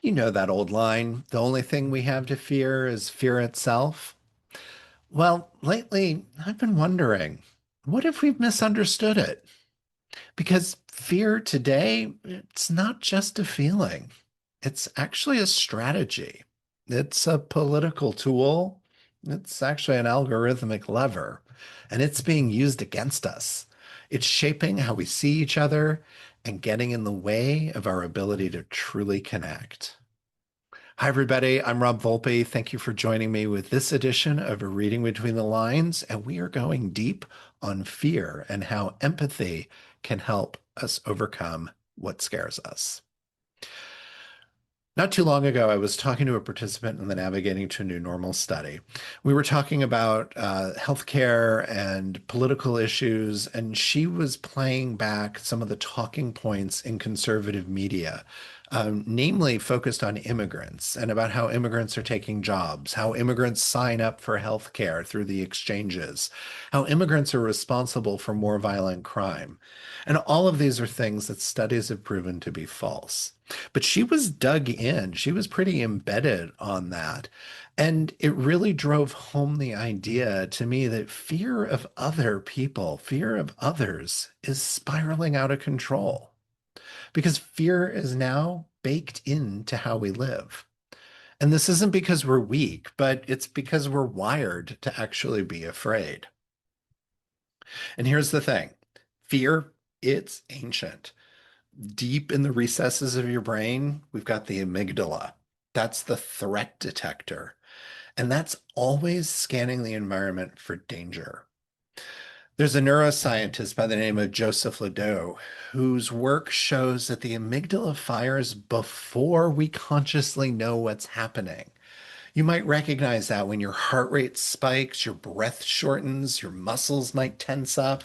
You know that old line, the only thing we have to fear is fear itself. Well, lately, I've been wondering, what if we've misunderstood it? Because fear today, it's not just a feeling, it's actually a strategy. It's a political tool. It's actually an algorithmic lever, and it's being used against us. It's shaping how we see each other and getting in the way of our ability to truly connect. Hi, everybody. I'm Rob Volpe. Thank you for joining me with this edition of A Reading Between the Lines. And we are going deep on fear and how empathy can help us overcome what scares us. Not too long ago, I was talking to a participant in the Navigating to a New Normal study. We were talking about healthcare and political issues, and she was playing back some of the talking points in conservative media, namely focused on immigrants and about how immigrants are taking jobs, how immigrants sign up for healthcare through the exchanges, how immigrants are responsible for more violent crime. And all of these are things that studies have proven to be false. But she was dug in. She was pretty embedded on that. And it really drove home the idea to me that fear of other people, fear of others, is spiraling out of control because fear is now baked into how we live. And this isn't because we're weak, but it's because we're wired to actually be afraid. And here's the thing fear, it's ancient. Deep in the recesses of your brain, we've got the amygdala. That's the threat detector. And that's always scanning the environment for danger. There's a neuroscientist by the name of Joseph Ledoux whose work shows that the amygdala fires before we consciously know what's happening. You might recognize that when your heart rate spikes, your breath shortens, your muscles might tense up,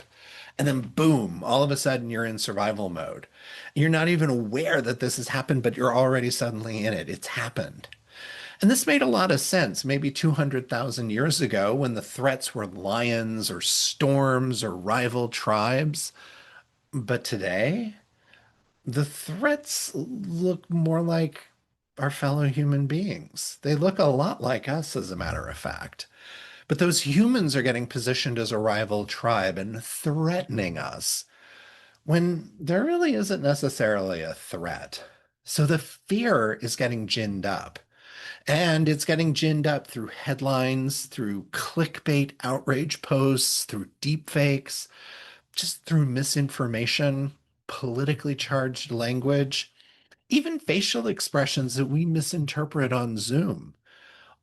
and then boom, all of a sudden you're in survival mode. You're not even aware that this has happened, but you're already suddenly in it. It's happened. And this made a lot of sense maybe 200,000 years ago when the threats were lions or storms or rival tribes. But today, the threats look more like our fellow human beings. They look a lot like us, as a matter of fact. But those humans are getting positioned as a rival tribe and threatening us when there really isn't necessarily a threat. So the fear is getting ginned up. And it's getting ginned up through headlines, through clickbait outrage posts, through deepfakes, just through misinformation, politically charged language, even facial expressions that we misinterpret on Zoom.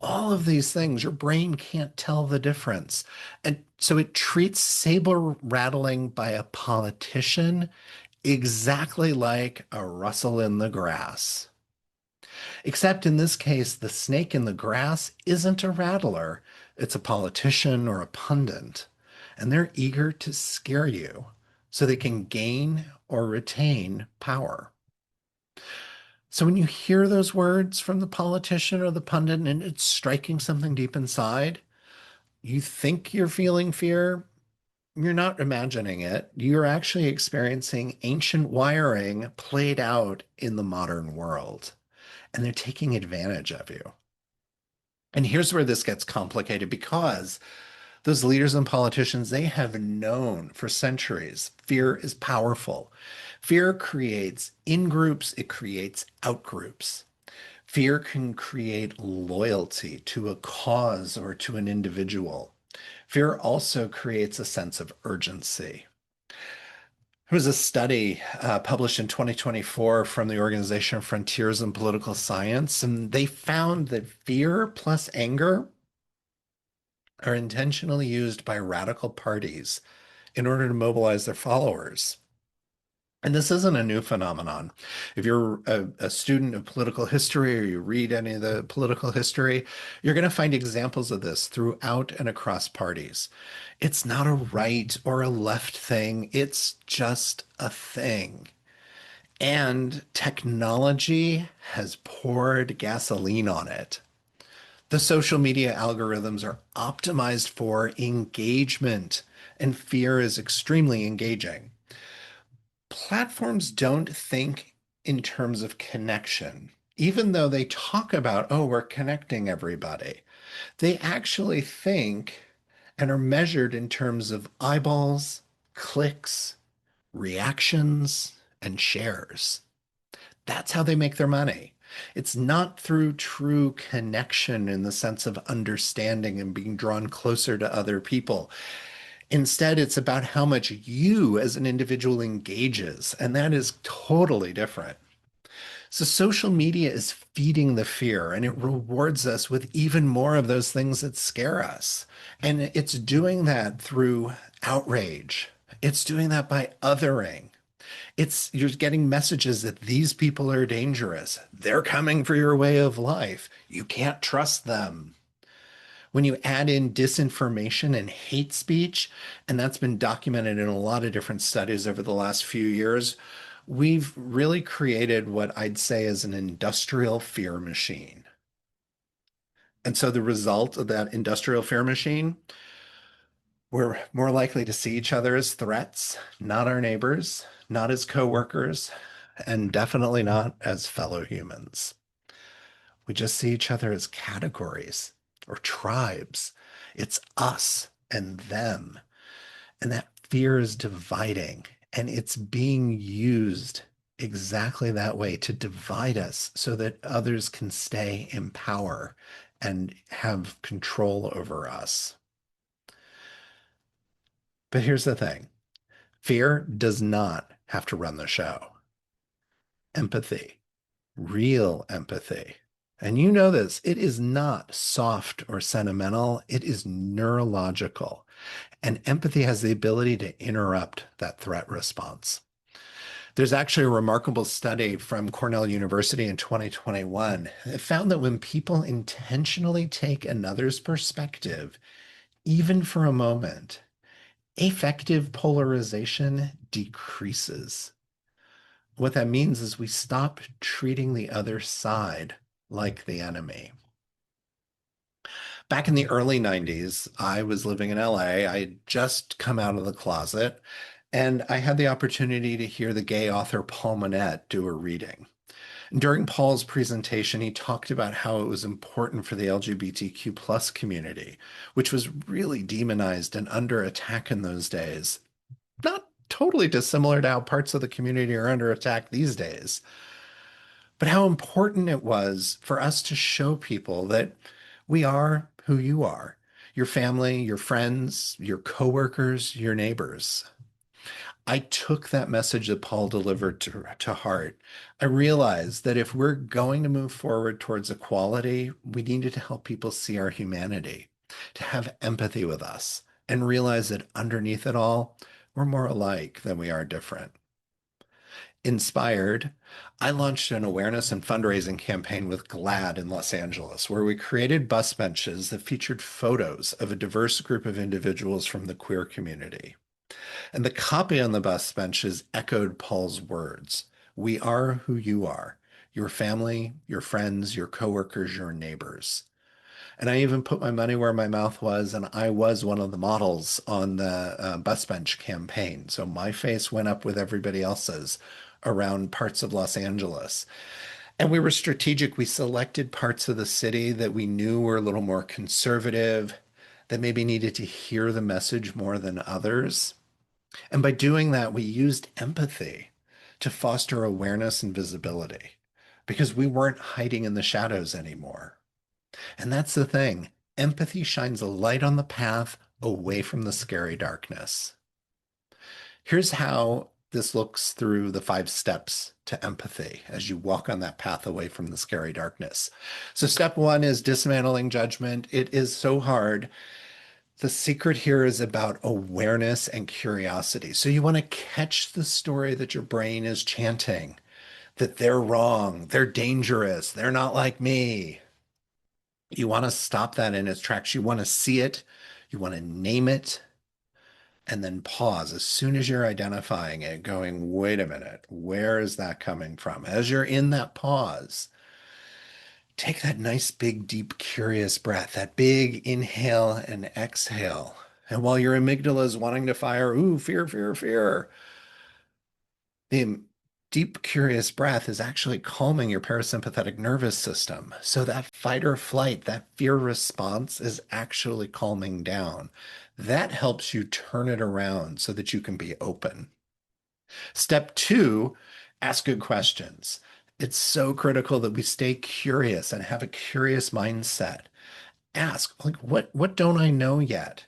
All of these things, your brain can't tell the difference. And so it treats saber rattling by a politician exactly like a rustle in the grass. Except in this case, the snake in the grass isn't a rattler, it's a politician or a pundit. And they're eager to scare you so they can gain or retain power. So when you hear those words from the politician or the pundit and it's striking something deep inside, you think you're feeling fear. You're not imagining it. You're actually experiencing ancient wiring played out in the modern world, and they're taking advantage of you. And here's where this gets complicated because those leaders and politicians, they have known for centuries fear is powerful. Fear creates in groups, it creates out groups. Fear can create loyalty to a cause or to an individual. Fear also creates a sense of urgency. There was a study published in 2024 from the organization Frontiers in Political Science, and they found that fear plus anger are intentionally used by radical parties in order to mobilize their followers. And this isn't a new phenomenon. If you're a student of political history or you read any of the political history, you're going to find examples of this throughout and across parties. It's not a right or a left thing, it's just a thing. And technology has poured gasoline on it. The social media algorithms are optimized for engagement, and fear is extremely engaging. Platforms don't think in terms of connection. Even though they talk about, oh, we're connecting everybody, they actually think and are measured in terms of eyeballs, clicks, reactions, and shares. That's how they make their money. It's not through true connection in the sense of understanding and being drawn closer to other people. Instead, it's about how much you as an individual engages, and that is totally different. So, social media is feeding the fear and it rewards us with even more of those things that scare us. And it's doing that through outrage, it's doing that by othering. It's you're getting messages that these people are dangerous. They're coming for your way of life. You can't trust them. When you add in disinformation and hate speech, and that's been documented in a lot of different studies over the last few years, we've really created what I'd say is an industrial fear machine. And so the result of that industrial fear machine, we're more likely to see each other as threats, not our neighbors, not as coworkers, and definitely not as fellow humans. We just see each other as categories or tribes. It's us and them. And that fear is dividing, and it's being used exactly that way to divide us so that others can stay in power and have control over us. But here's the thing, fear does not have to run the show. Empathy, real empathy. And you know this, it is not soft or sentimental, it is neurological. And empathy has the ability to interrupt that threat response. There's actually a remarkable study from Cornell University in 2021. It found that when people intentionally take another's perspective, even for a moment, affective polarization decreases. What that means is we stop treating the other side like the enemy. Back in the early 90s, I was living in LA. I had just come out of the closet, and I had the opportunity to hear the gay author Paul Monette do a reading. During Paul's presentation, he talked about how it was important for the LGBTQ plus community, which was really demonized and under attack in those days. Not totally dissimilar to how parts of the community are under attack these days, but how important it was for us to show people that we are who you are, your family, your friends, your coworkers, your neighbors. I took that message that Paul delivered to heart. I realized that if we're going to move forward towards equality, we needed to help people see our humanity, to have empathy with us, and realize that underneath it all, we're more alike than we are different. Inspired, I launched an awareness and fundraising campaign with GLAD in Los Angeles, where we created bus benches that featured photos of a diverse group of individuals from the queer community. And the copy on the bus benches echoed Paul's words. We are who you are, your family, your friends, your coworkers, your neighbors. And I even put my money where my mouth was, and I was one of the models on the bus bench campaign. So my face went up with everybody else's around parts of Los Angeles. And we were strategic. We selected parts of the city that we knew were a little more conservative, that maybe needed to hear the message more than others. And by doing that, we used empathy to foster awareness and visibility because we weren't hiding in the shadows anymore. And that's the thing. Empathy shines a light on the path away from the scary darkness. Here's how this looks through the 5 steps to empathy as you walk on that path away from the scary darkness. So, step one is dismantling judgment. It is so hard. The secret here is about awareness and curiosity. So, you want to catch the story that your brain is chanting, that they're wrong, they're dangerous, they're not like me. You want to stop that in its tracks. You want to see it, you want to name it, and then pause as soon as you're identifying it, going, wait a minute, where is that coming from? As you're in that pause, take that nice, big, deep, curious breath, that big inhale and exhale. And while your amygdala is wanting to fire, ooh, fear, fear, fear, the Deep, curious breath is actually calming your parasympathetic nervous system. So that fight or flight, that fear response is actually calming down. That helps you turn it around so that you can be open. Step two, ask good questions. It's so critical that we stay curious and have a curious mindset. Ask, like, what don't I know yet?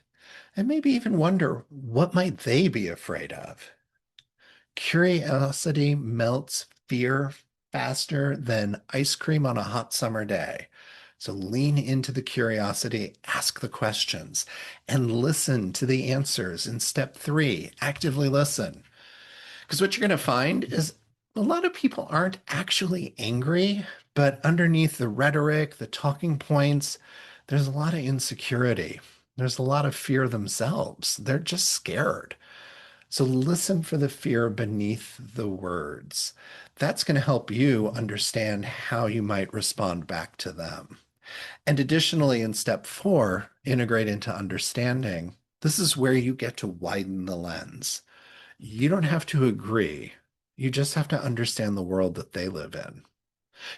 And maybe even wonder, what might they be afraid of? Curiosity melts fear faster than ice cream on a hot summer day. So lean into the curiosity, ask the questions, and listen to the answers in step three. Actively listen. Because what you're going to find is a lot of people aren't actually angry, but underneath the rhetoric, the talking points, there's a lot of insecurity. There's a lot of fear themselves. They're just scared. So listen for the fear beneath the words. That's going to help you understand how you might respond back to them. And additionally, in step four, integrate into understanding. This is where you get to widen the lens. You don't have to agree. You just have to understand the world that they live in.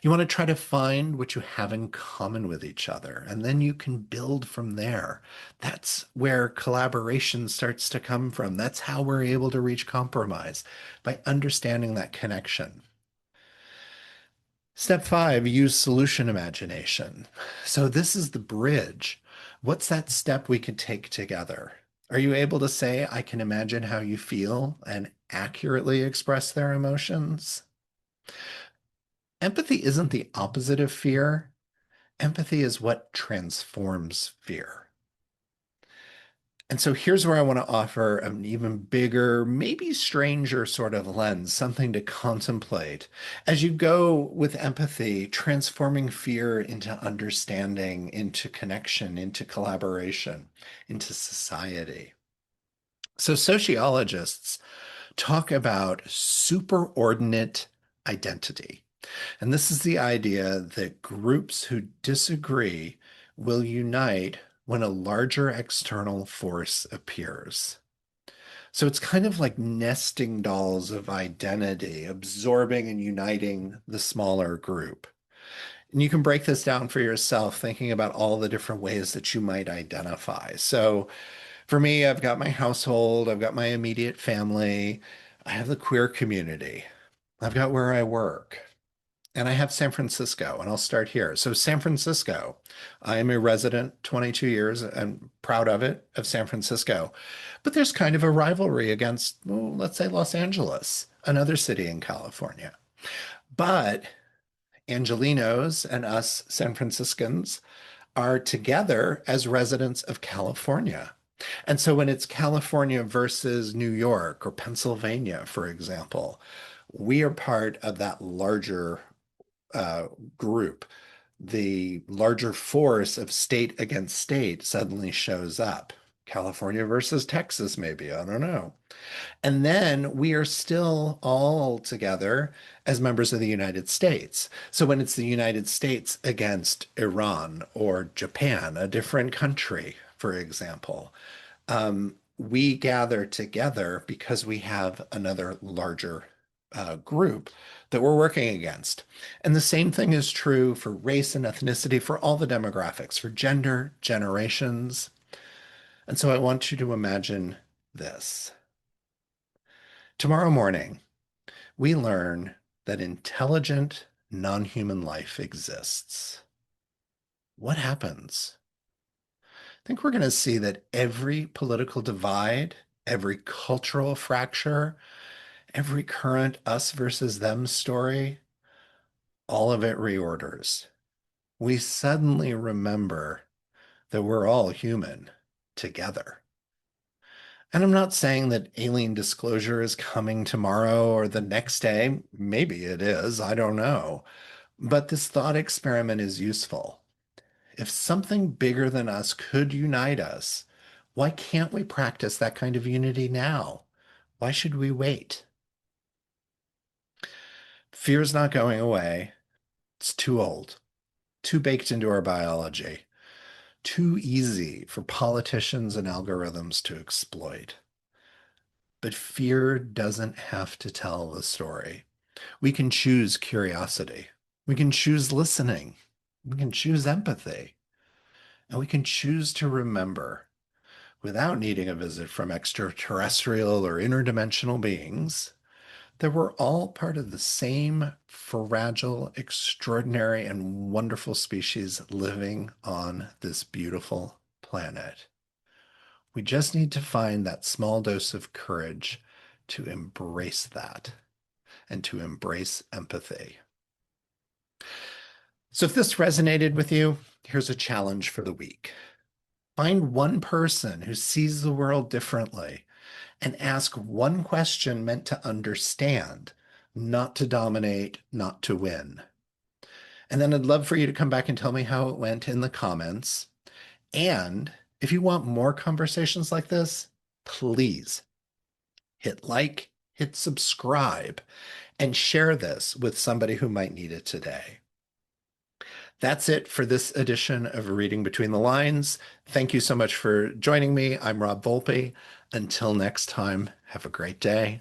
You want to try to find what you have in common with each other, and then you can build from there. That's where collaboration starts to come from. That's how we're able to reach compromise, by understanding that connection. Step five, use solution imagination. So this is the bridge. What's that step we could take together? Are you able to say, I can imagine how you feel and accurately express their emotions? Empathy isn't the opposite of fear. Empathy is what transforms fear. And so here's where I want to offer an even bigger, maybe stranger sort of lens, something to contemplate. As you go with empathy, transforming fear into understanding, into connection, into collaboration, into society. So sociologists talk about superordinate identity. And this is the idea that groups who disagree will unite when a larger external force appears. So it's kind of like nesting dolls of identity, absorbing and uniting the smaller group. And you can break this down for yourself, thinking about all the different ways that you might identify. So for me, I've got my household, I've got my immediate family, I have the queer community, I've got where I work. And I have San Francisco, and I'll start here. So, San Francisco, I am a resident 22 years and proud of it, of San Francisco. But there's kind of a rivalry against, well, let's say Los Angeles, another city in California. But Angelinos and us San Franciscans are together as residents of California. And so when it's California versus New York or Pennsylvania, for example, we are part of that larger uh, group. The larger force of state against state suddenly shows up. California versus Texas, maybe, I don't know. And then we are still all together as members of the United States. So when it's the United States against Iran or Japan, a different country, for example, we gather together because we have another larger group that we're working against. And the same thing is true for race and ethnicity, for all the demographics, for gender, generations. And so I want you to imagine this. Tomorrow morning, we learn that intelligent, non-human life exists. What happens? I think we're going to see that every political divide, every cultural fracture, every current us versus them story, all of it reorders. We suddenly remember that we're all human together. And I'm not saying that alien disclosure is coming tomorrow or the next day. Maybe it is, I don't know. But this thought experiment is useful. If something bigger than us could unite us, why can't we practice that kind of unity now? Why should we wait? Fear's not going away. It's too old, too baked into our biology, too easy for politicians and algorithms to exploit. But fear doesn't have to tell the story. We can choose curiosity. We can choose listening. We can choose empathy. And we can choose to remember without needing a visit from extraterrestrial or interdimensional beings that we're all part of the same fragile, extraordinary, and wonderful species living on this beautiful planet. We just need to find that small dose of courage to embrace that and to embrace empathy. So, if this resonated with you, here's a challenge for the week. Find one person who sees the world differently and ask one question meant to understand, not to dominate, not to win. And then I'd love for you to come back and tell me how it went in the comments. And if you want more conversations like this, please hit like, hit subscribe, and share this with somebody who might need it today. That's it for this edition of Reading Between the Lines. Thank you so much for joining me. I'm Rob Volpe. Until next time, have a great day